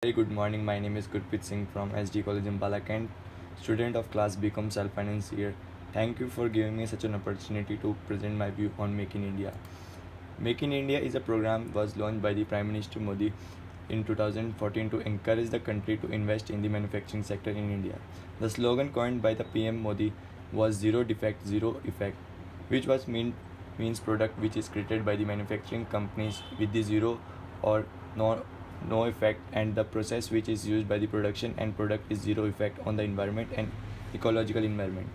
Very good morning. My name is Gurpreet Singh from SD College in Balakand, student of class Become Self Finance year. Thank you for giving me such an opportunity to present my view on Make in India. Make in India is a program was launched by the Prime Minister Modi in 2014 to encourage the country to invest in the manufacturing sector in India. The slogan coined by the PM Modi was zero defect, zero effect, which means product which is created by the manufacturing companies with the zero or no effect, and the process which is used by the production and product is zero effect on the environment and ecological environment.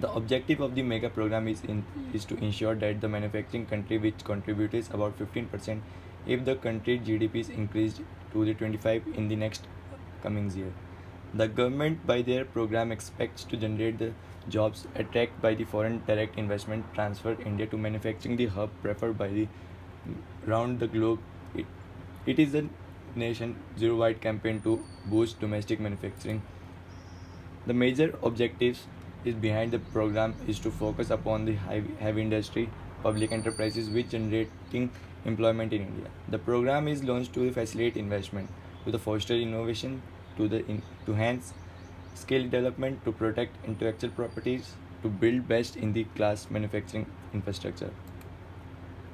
The objective of the mega program is to ensure that the manufacturing country which contributes about 15% if the country GDP is increased to the 25 in the next coming year. The government by their program expects to generate the jobs attracted by the foreign direct investment transfer India to manufacturing the hub preferred by the round the globe. It is a nation zero-wide campaign to boost domestic manufacturing. The major objectives is behind the program is to focus upon the heavy industry, public enterprises which generating employment in India. The program is launched to facilitate investment, to foster innovation, to enhance skill development, to protect intellectual properties, to build best in the class manufacturing infrastructure.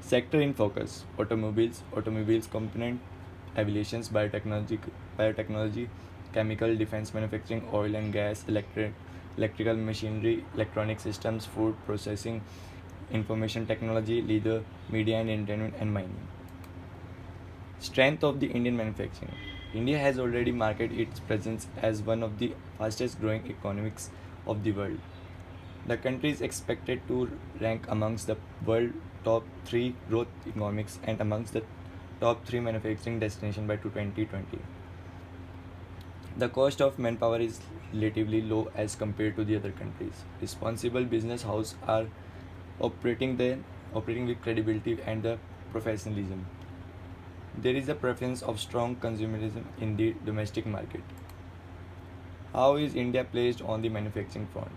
Sector in focus: automobiles component, aviations, biotechnology, chemical, defense manufacturing, oil and gas, electrical machinery, electronic systems, food processing, information technology, leather, media and entertainment, and mining. Strength of the Indian manufacturing. India has already marketed its presence as one of the fastest growing economies of the world. The country is expected to rank amongst the world top 3 growth economics and amongst the top 3 manufacturing destinations by 2020. The cost of manpower is relatively low as compared to the other countries. Responsible business houses are operating the operating with credibility and the professionalism. There is a preference of strong consumerism in the domestic market. How is India placed on the manufacturing front?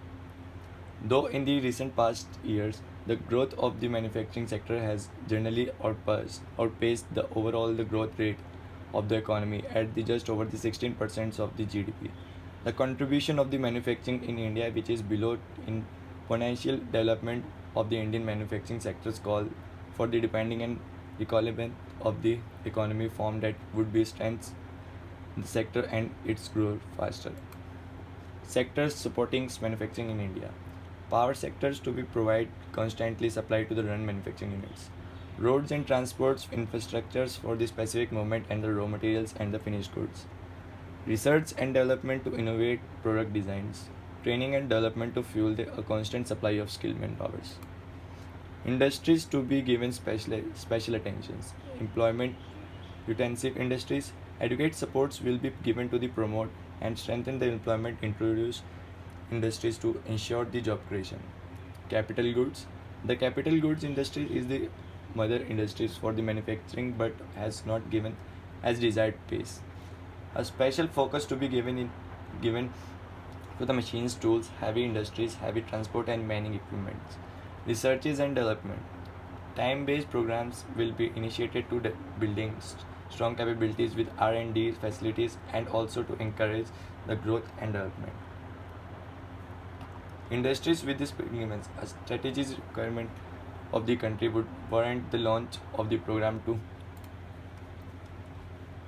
Though in the recent past years, the growth of the manufacturing sector has generally outpaced the overall the growth rate of the economy at the just over the 16% of the GDP. The contribution of the manufacturing in India, which is below in exponential development of the Indian manufacturing sectors, call for the depending and equilibrium of the economy form that would be strengths the sector and its growth faster. Sectors supporting manufacturing in India. Power sectors to be provide constantly supply to the run manufacturing units. Roads and transports infrastructures for the specific movement and the raw materials and the finished goods. Research and development to innovate product designs. Training and development to fuel a constant supply of skilled manpowers. Industries to be given special attentions. Employment intensive industries. Adequate supports will be given to the promote and strengthen the employment introduce industries to ensure the job creation. Capital goods. The capital goods industry is the mother industries for the manufacturing but has not given as desired pace. A special focus to be given to the machines, tools, heavy industries, heavy transport and mining equipment. Researches and development. Time-based programs will be initiated to building strong capabilities with R&D facilities and also to encourage the growth and development. Industries with these agreements, a strategic requirement of the country would warrant the launch of the program to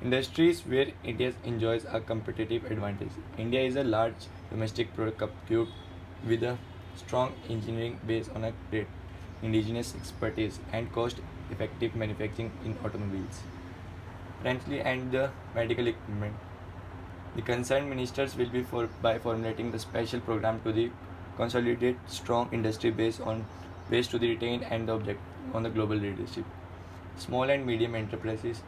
industries where India enjoys a competitive advantage. India is a large domestic producer with a strong engineering base on a great indigenous expertise and cost-effective manufacturing in automobiles, currently and the medical equipment. The concerned ministers will be by formulating the special program to the consolidate strong industry based to the retain and the object on the global leadership. Small and medium enterprises,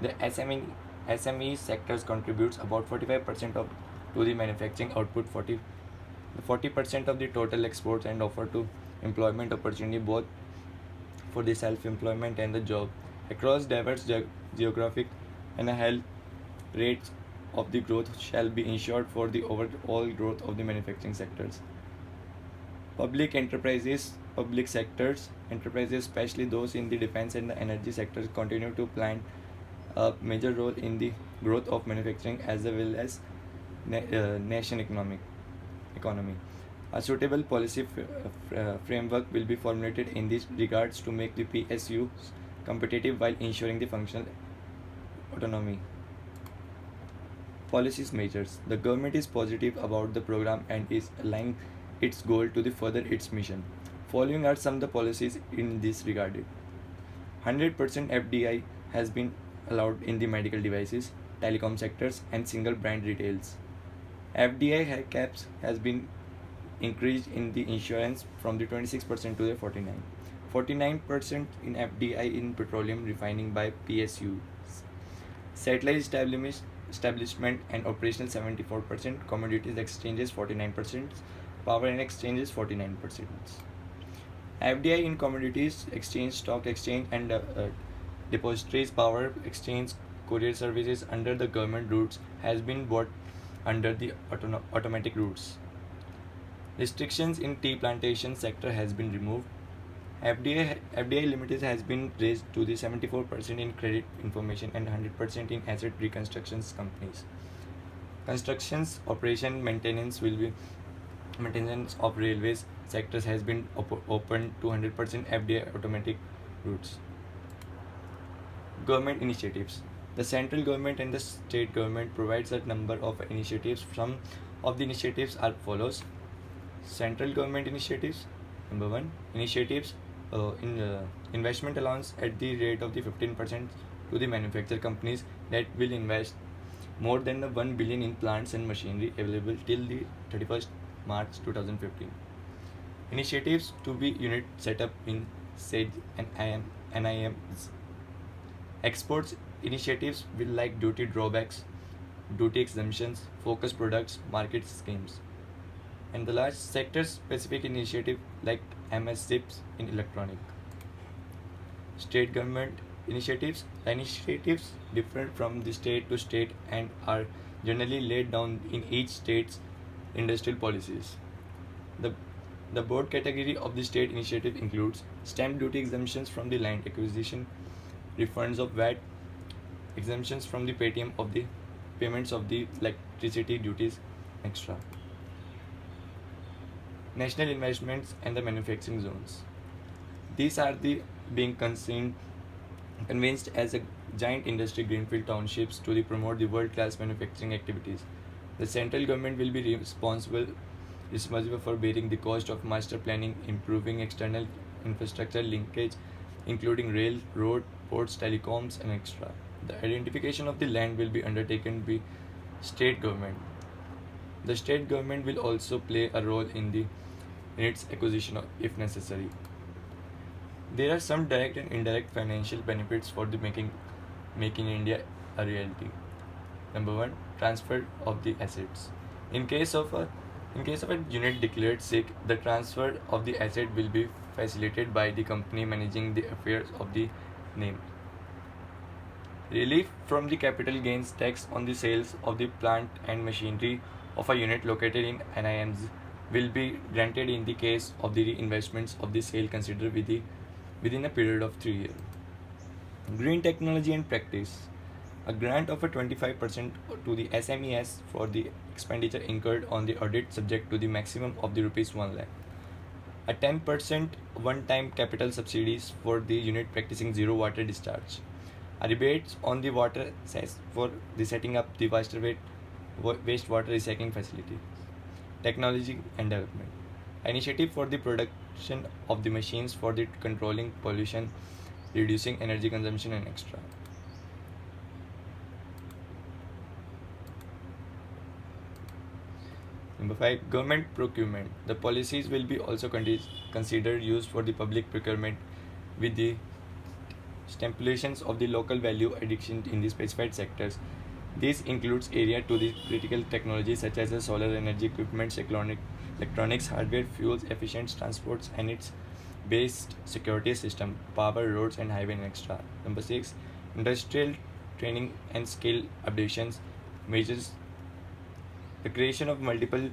the SME sectors contributes about 45% of to the manufacturing output, 40% of the total exports and offer to employment opportunity both for the self-employment and the job across diverse geographic and a health rates of the growth shall be ensured for the overall growth of the manufacturing sectors. Public sectors enterprises, especially those in the defense and the energy sectors, continue to play a major role in the growth of manufacturing as well as nation economy. A suitable policy framework will be formulated in these regards to make the PSU competitive while ensuring the functional autonomy. Policies measures. The government is positive about the program and is aligning its goal to the further its mission. Following are some of the policies in this regard. 100% FDI has been allowed in the medical devices, telecom sectors and single brand retails. FDI caps has been increased in the insurance from the 26% to the 49. 49% in FDI in petroleum refining by PSU. Satellite establishment and operational 74%, commodities exchanges 49%, power and exchanges 49%. FDI in commodities exchange, stock exchange and depositories, power exchange, courier services under the government routes has been bought under the automatic routes. Restrictions in tea plantation sector has been removed. FDI limited has been raised to the 74% in credit information and 100% in asset reconstructions companies. Constructions, operation, maintenance of railways sectors has been opened to 100% FDI automatic routes. Government initiatives. The central government and the state government provides a number of initiatives. Some of the initiatives are follows. Central government initiatives. Number 1. Initiatives in investment allowance at the rate of the 15% to the manufacturer companies that will invest more than the 1 billion in plants and machinery available till the 31st March 2015. Initiatives to be unit set up in SAGE and NIMs. Exports initiatives will like duty drawbacks, duty exemptions, focus products, market schemes. And the large sector specific initiative like MSZIPs in electronic. State government initiatives. The initiatives differ from the state to state and are generally laid down in each state's industrial policies. The broad category of the state initiative includes stamp duty exemptions from the land acquisition, refunds of VAT, exemptions from the payment of the electricity duties, extra. National investments and the manufacturing zones. These are the being convinced as a giant industry greenfield townships to promote the world-class manufacturing activities. The central government will be responsible for bearing the cost of master planning, improving external infrastructure linkage, including rail, road, ports, telecoms, and extra. The identification of the land will be undertaken by state government. The state government will also play a role in its acquisition if necessary. There are some direct and indirect financial benefits for the making India a reality. Number 1, transfer of the assets. In case of a unit declared sick, the transfer of the asset will be facilitated by the company managing the affairs of the name. Relief from the capital gains tax on the sales of the plant and machinery of a unit located in NIMs will be granted in the case of the reinvestments of the sale considered within a period of 3 years. Green technology and practice. A grant of a 25% to the SMEs for the expenditure incurred on the audit subject to the maximum of the rupees 1 lakh. A 10% one-time capital subsidies for the unit practicing zero water discharge. A rebate on the water cess for the setting up the wastewater recycling facility. Technology and development. Initiative for the production of the machines for the controlling pollution, reducing energy consumption and extra. Number 5. Government procurement. The policies will be also considered used for the public procurement with the stipulations of the local value addition in the specified sectors. This includes area to the critical technologies such as the solar energy equipment, electronics, hardware, fuels, efficient transports, and its based security system, power, roads, and highway and extra. Number 6. Industrial training and skill updations measures the creation of multiple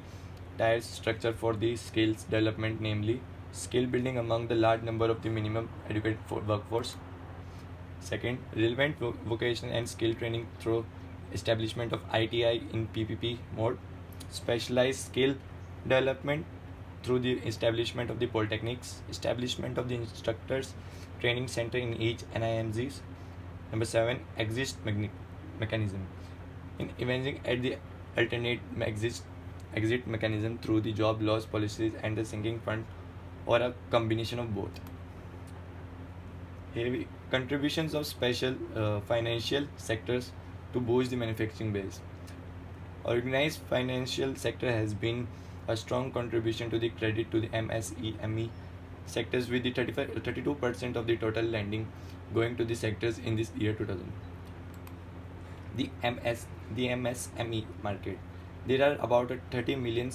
tier structure for the skills development, namely skill building among the large number of the minimum educated workforce. Second, relevant vocational and skill training through establishment of ITI in PPP mode, specialized skill development through the establishment of the polytechnics, establishment of the instructors training center in each NIMGs. Number 7, mechanism. In evincing at the alternate exit mechanism through the job loss policies and the sinking fund, or a combination of both. Heavy contributions of special financial sectors to boost the manufacturing base. Organized financial sector has been a strong contribution to the credit to the MSEME sectors, with the 32% of the total lending going to the sectors in this year 2000. The MSME market. There are about 30 million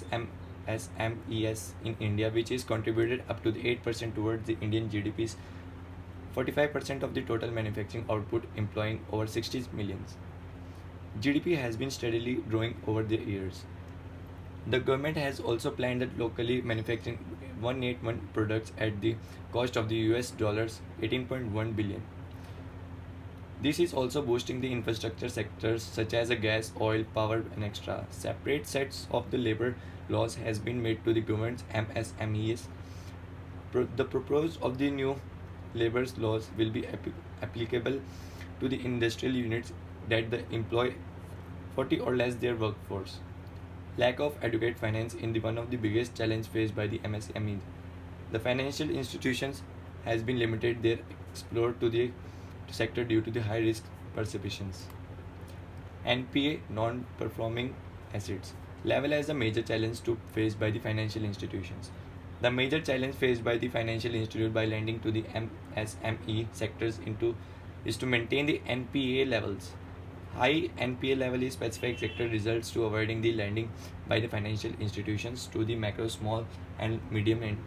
MSMEs in India, which is contributed up to the 8% towards the Indian GDP's 45% of the total manufacturing output, employing over 60 millions. GDP has been steadily growing over the years. The government has also planned that locally manufacturing 181 products at the cost of the US dollars 18.1 billion. This is also boosting the infrastructure sectors such as gas, oil, power, and extra. Separate sets of the labor laws has been made to the government's MSMEs. The purpose of the new labor laws will be applicable to the industrial units that employ 40 or less their workforce. Lack of adequate finance in the one of the biggest challenge faced by the MSMEs. The financial institutions has been limited their explore to the sector due to the high risk perceptions. NPA, non-performing assets, level as a major challenge to faced by the financial institutions. The major challenge faced by the financial institute by lending to the MSME sectors is to maintain the NPA levels. High NPA level is specific sector results to avoiding the lending by the financial institutions to the macro, small, and medium